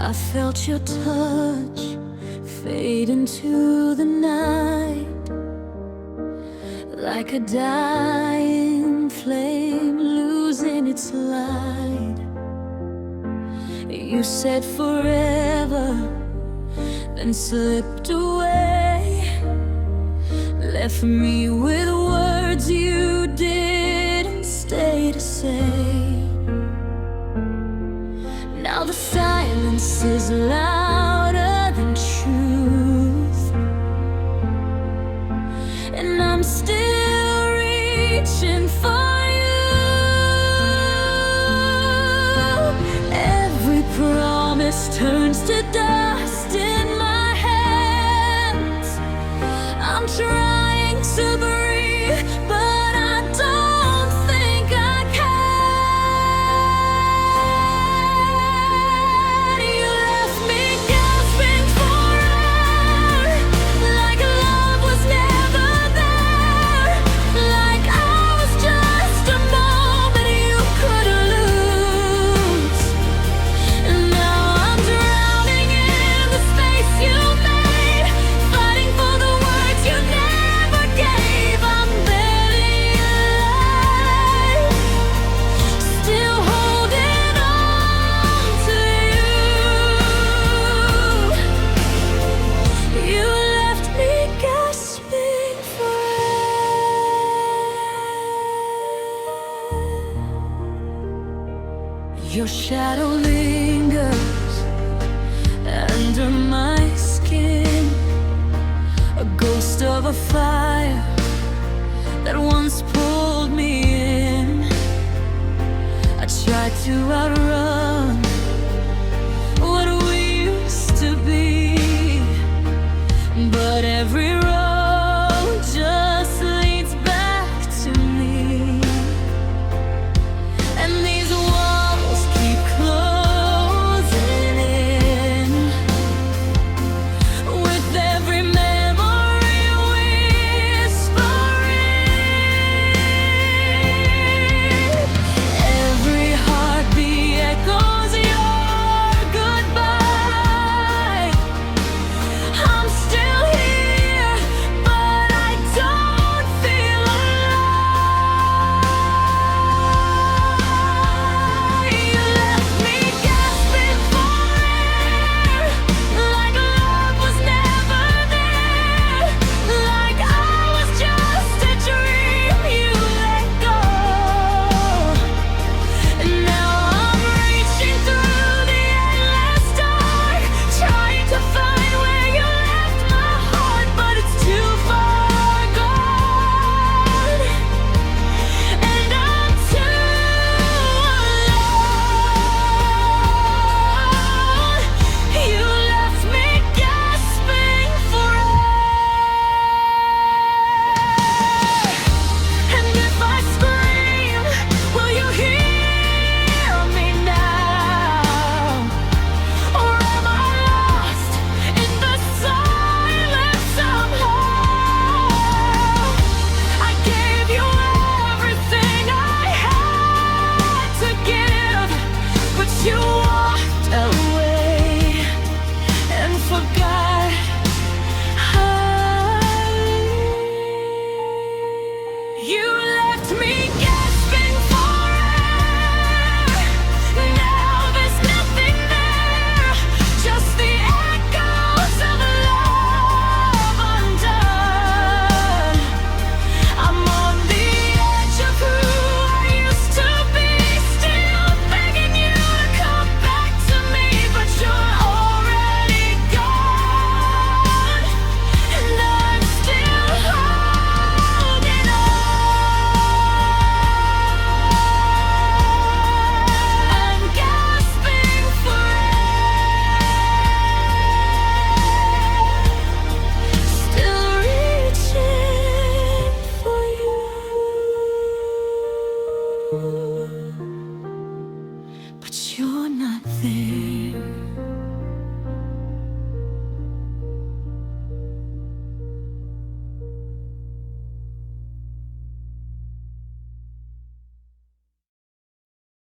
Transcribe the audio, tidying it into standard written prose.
I felt your touch fade into the night, like a dying flame losing its light. You said forever, then slipped away, left me with words you didn't stay to say. Now the silence is louder than truth, and I'm still reaching for you. Every promise turns to dust in my hands. I'm trying to breathe, but I don't think I can. You left me gasping for air, like love was never there, like I was just a moment you could lose. And now I'm drowning in the space you made, fighting for the words you never gave. I'm barely alive, still holding on to you. You left me gasping for air. Your shadow lingers under my skin, a ghost of a fire